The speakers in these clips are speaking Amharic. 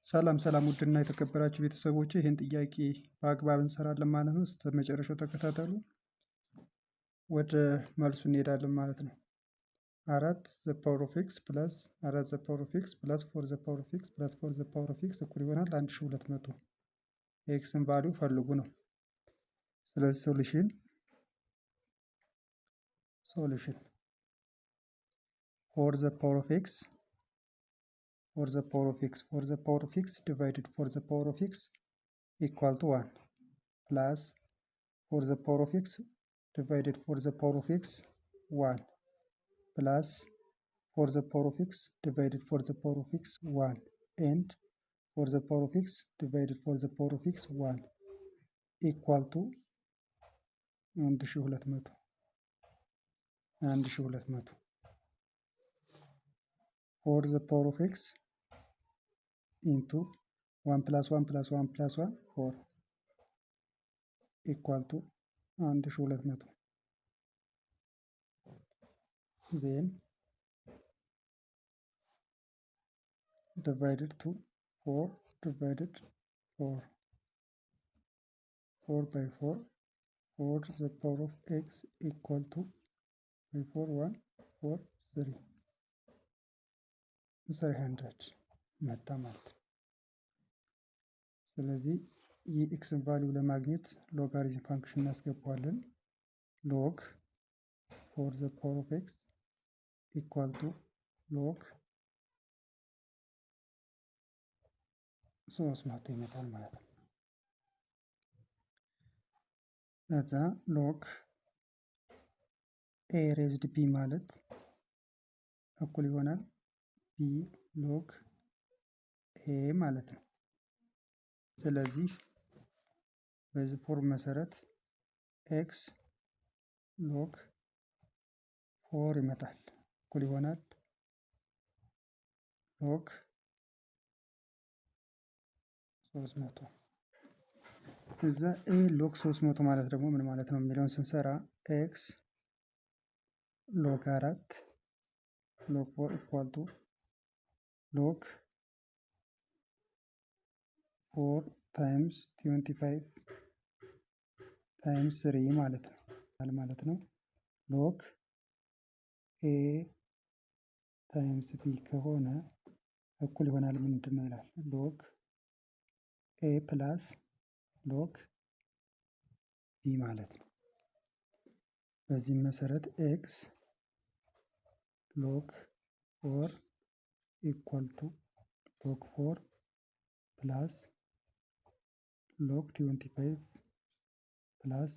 ሰላም ሰላም ውድና የተከበራችሁ ቤተሰቦቼ ይህን ጥያቄ በአግባብ እንሰራለን ማለት ነው። እስከ መጨረሻው ተከታተሉ። ወደ መልሱ እንሄዳለን ማለት ነው። 4 ዘ ፓወር ኦፍ ኤክስ ፕላስ 4 ዘ ፓወር ኦፍ ኤክስ ፕላስ 4 ዘ ፓወር ኦፍ ኤክስ ፕላስ 4 ዘ ፓወር ኦፍ ኤክስ እኩል ይሆናል 1200። የኤክስን ቫልዩ ፈልጉ ነው። ስለዚህ ሶሉሽን 4 ዘ ፓወር ኦፍ ኤክስ 4 the power of x 4 the power of x divided 4 the power of x equal to 1 plus 4 the power of x divided 4 the power of x 1 plus 4 the power of x divided 4 the power of x 1 and 4 the power of x divided 4 the power of x 1 equal to 1200 4 the power of x into 1 plus 1 plus 1 plus 1 4 equal to 1200 then divided to 4 divided 4 by 4 4 to the power of x equal to by 4 1 4 3 300 መጣ ማለት ነው። ስለዚህ የኤክስን ቫልዩ ለማግኘት ሎጋሪዝም ፋንክሽን እናስገባዋለን። ሎግ 4 ዘ ፓወር ኦፍ ኤክስ ኢኳል ቱ ሎግ 300 ይመጣል ማለት ነው። ከዛ ሎግ ኤ ሬዝድ ቢ ማለት እኩል ይሆናል ቢ ሎግ ኤ ማለት ነው። ስለዚህ በዚህ ፎርም መሰረት ኤክስ ሎግ 4 ይመጣል እኩል ይሆናል ሎግ 300። እዛ ኤ ሎግ 300 ማለት ደግሞ ምን ማለት ነው የሚለውን ስንሰራ ኤክስ ሎግ 4 ሎግ 4 ኢኳል ቱ ሎግ 4 ታይምስ 25 ታይምስ 3 ማለት ነው። ሎግ ኤ ታይምስ ቢ ከሆነ እኩል ይሆናል ምንድን ነው ይላል ሎግ ኤ ፕላስ ሎግ ቢ ማለት ነው። በዚህም መሰረት ኤክስ ሎግ 4 ኢኳል ቱ ሎግ 4 ፕላስ ሎግ 25 ፕላስ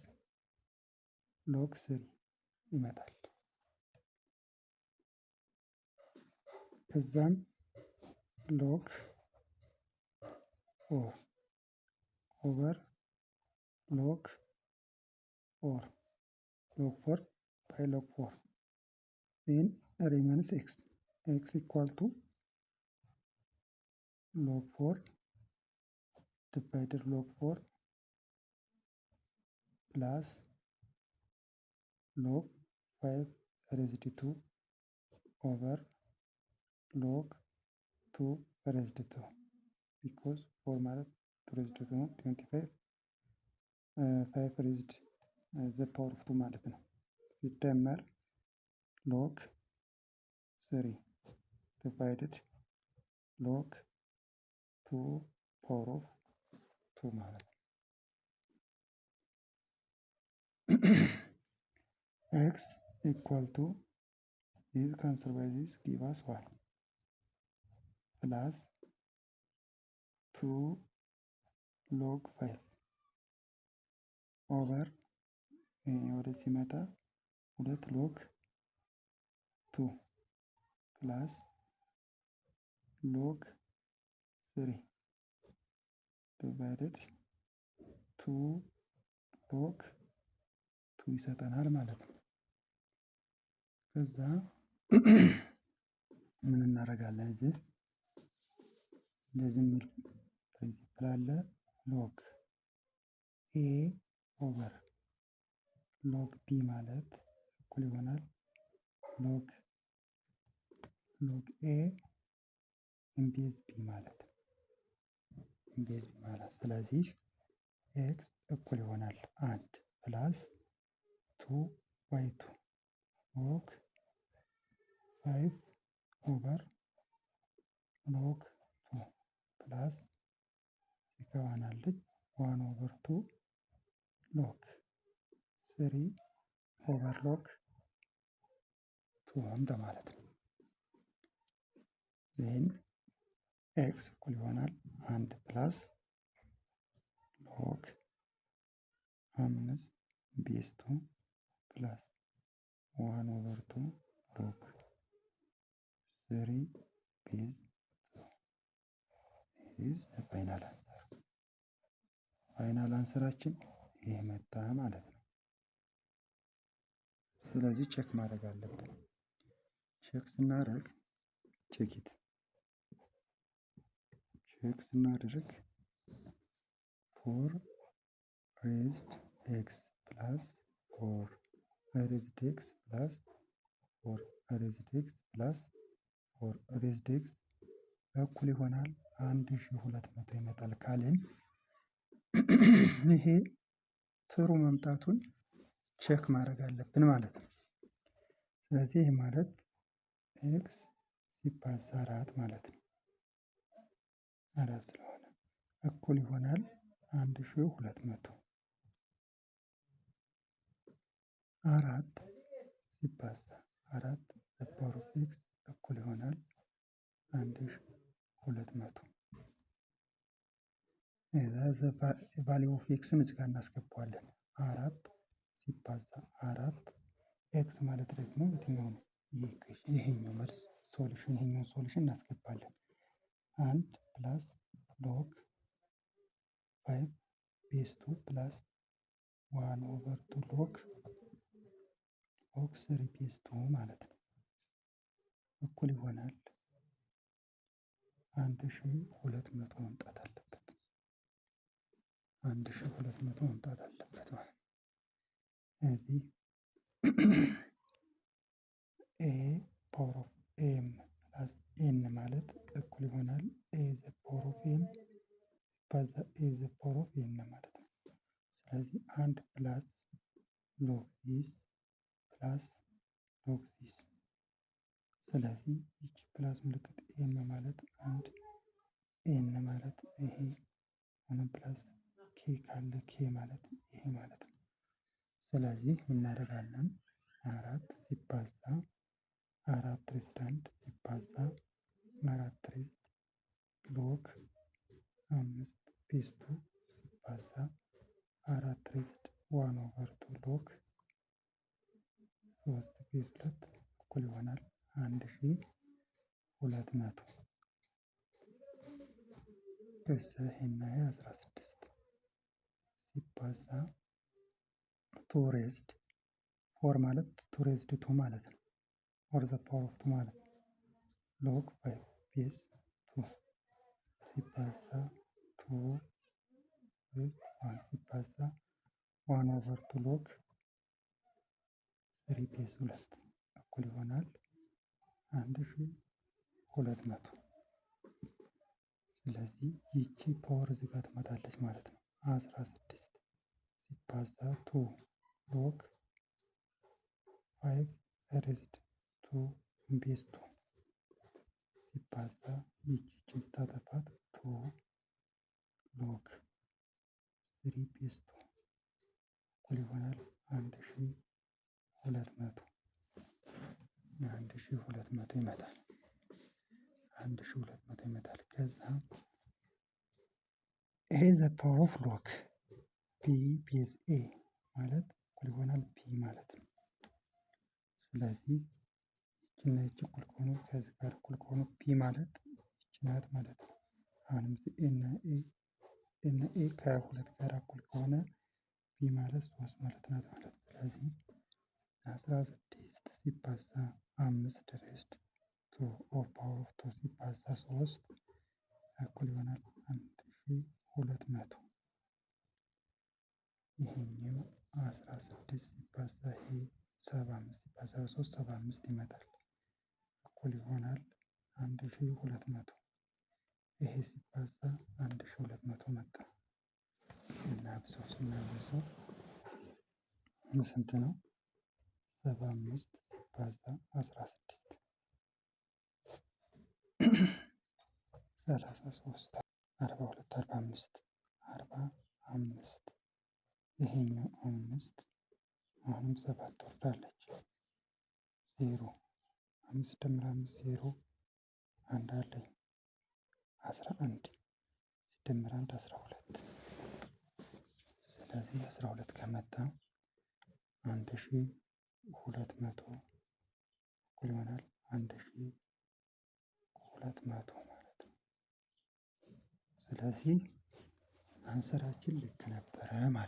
ሎግ 3 ይመጣል። ከዛም ሎግ 4 ኦቨር ሎግ 4 by log 4 then remains x equal to log 4 divided log 4 plus log 5 raised to 2 over log 2 raised to 2 because 4 ማለት 2 raised to 2 ነው 25 5 raised the power of 2 ማለት ነው። ሲደመር ሎግ 3 divided ሎግ 2 power of 2 ማለት ነው። x equal to this cancel by this give us 1 plus 2 log 5 over ወደ ሲመጣ 2 ሎግ 2 ፕላስ ሎግ 3 ዲቫይደድ 2 ሎግ 2 ይሰጠናል ማለት ነው። ከዛ ምን እናደርጋለን እዚህ እንደዚህ የሚል ፕሪንሲፕል አለ ሎግ ኤ ኦቨር ሎግ ቢ ማለት እኩል ይሆናል ሎግ ኤ ኢንቤዝ ቢ ማለት ነው። ቤዝ ማለት ስለዚህ ኤክስ እኩል ይሆናል 1 ፕላስ 2 ባይ 2 ሎግ 5 ኦቨር ሎግ 2 ፕላስ ሲከባናለች 1 ኦቨር 2 ሎግ 3 ኦቨር ሎግ 2 እንደማለት ነው። ዜን ኤክስ እኩል ይሆናል 1 ፕላስ ሎግ 5 ቤዝ 2 ፕላስ 1 ኦቨር 2 ሎግ 3 ቤዝ 2 ኢዝ ፋይናል አንሰር። ፋይናል አንሰራችን ይሄ መጣ ማለት ነው። ስለዚህ ቼክ ማድረግ አለብን። ቼክ ስናደርግ ቼክ ስናደርግ 4 ሬዝድ ኤክስ ፕላስ 4 ሬዝድ ኤክስ ፕላስ 4 ሬዝድ ኤክስ ፕላስ 4 ሬዝድ ኤክስ እኩል ይሆናል 1200 ይመጣል ካልን ይሄ ትሩ መምጣቱን ቼክ ማድረግ አለብን ማለት ነው። ስለዚህ ይህ ማለት ኤክስ ሲባዛ 4 ማለት ነው። 4 ስለሆነ እኩል ይሆናል 1200 4 ሲባዛ 4 ዘ ፓወር ኦፍ ኤክስ እኩል ይሆናል 1200 ቫሊዩ ኦፍ ኤክስን እዚህ ጋር እናስገባዋለን። 4 ሲባዛ 4 ኤክስ ማለት ደግሞ የትኛው ነው? ይሄኛው መልስ ሶሉሽን፣ ይሄኛው ሶሉሽን እናስገባለን። 1 ፕላስ ሎግ 5 ቤዝ 2 ፕላስ 1 ኦቨር 2 ሎግ 3 ቤዝ 2 ማለት ነው እኩል ይሆናል 1200 መምጣት አለበት። 1200 መምጣት አለበት ማለት ነው። እዚህ ኤ ፓወር ኦፍ ኤም ፕላስ ኤን ማለት እኩል ይሆናል ኤ ዘ ፓወር ኦፍ ኤም ባዛ ኤ ዘ ፓወር ኦፍ ኤን ማለት ነው። ስለዚህ 1 ፕላስ ሎግ ዚስ ፕላስ ሎግ ዚስ። ስለዚህ ይቺ ፕላስ ምልክት ኤም ማለት 1 ኤን ማለት ይሄ አሁንም ፕላስ ኬ ካለ ኬ ማለት ይሄ ማለት ነው። ስለዚህ እናደርጋለን 4 ሲባዛ 4 ሬዝድ 1 ሲባዛ 4 ሬዝድ ሎግ 5 ቤዝ 2 ሲባዛ 4 ሬዝድ 1 ኦቨር 2 ሎግ 3 ቤዝ 2 እኩል ይሆናል 1200 ከዛ ይሄና 16 ሲባዛ 2 ሬዝድ 4 ማለት 2 ሬዝድ 2 ማለት ነው። ኦር ዘ ፓወር ኦፍ 2 ማለት ነው። ሎግ 5 ቤዝ 2 ሲባዛ 2 1 ሲባዛ 1 ኦቨር 2 ሎግ 3 ቤዝ 2 እኩል ይሆናል 1200። ስለዚህ ይቺ ፓወር እዚህ ጋር ትመጣለች ማለት ነው። 16 ሲባዛ 2 ሎግ 5 ሬዝድ 2 ቤዝ 2 ሲባዛ ይቺን ስታጠፋት 2 ሎግ 3 ቤዝ 2 እኩል ይሆናል 1200 ይመጣል። 1200 ይመጣል። ከዛ ይሄ ዘ ፓወር ኦፍ ሎግ ፒ ቤዝ ኤ ማለት እኩል ይሆናል ፒ ማለት ነው። ስለዚህ ይችና ይች እኩል ከሆኑ ከዚህ ጋር እኩል ከሆኑ ፒ ማለት ይች ናት ማለት ነው። አሁንም ኤና ኤ ከሁለት ጋር እኩል ከሆነ ፒ ማለት 3 ማለት ናት ማለት ነው። ስለዚህ 16 ሲባዛ 5 ሬዝድ 2 ኦፍ ፓወር ኦፍ 2 ሲባዛ 3 እኩል ይሆናል 1200። ይሄኛው 16 ሲባዛ ይሄ 75 ሲባዛ 3 75 ይመጣል እኩል ይሆናል 1200። ይሄ ሲባዛ 1200 መጣ። እናብዛው ስናበዛው ስንት ነው? 75 ሲባዛ 16 33 42 45 ይሄኛው 5 አሁንም 7 ትወርዳለች። 0 5 ደምር 5 0 1 አለኝ 11 ሲደመር 1 12። ስለዚህ 12 ከመጣ 1200 እኩል ይሆናል 1200 ማለት ነው። ስለዚህ አንሰራችን ልክ ነበረ ማለት ነው።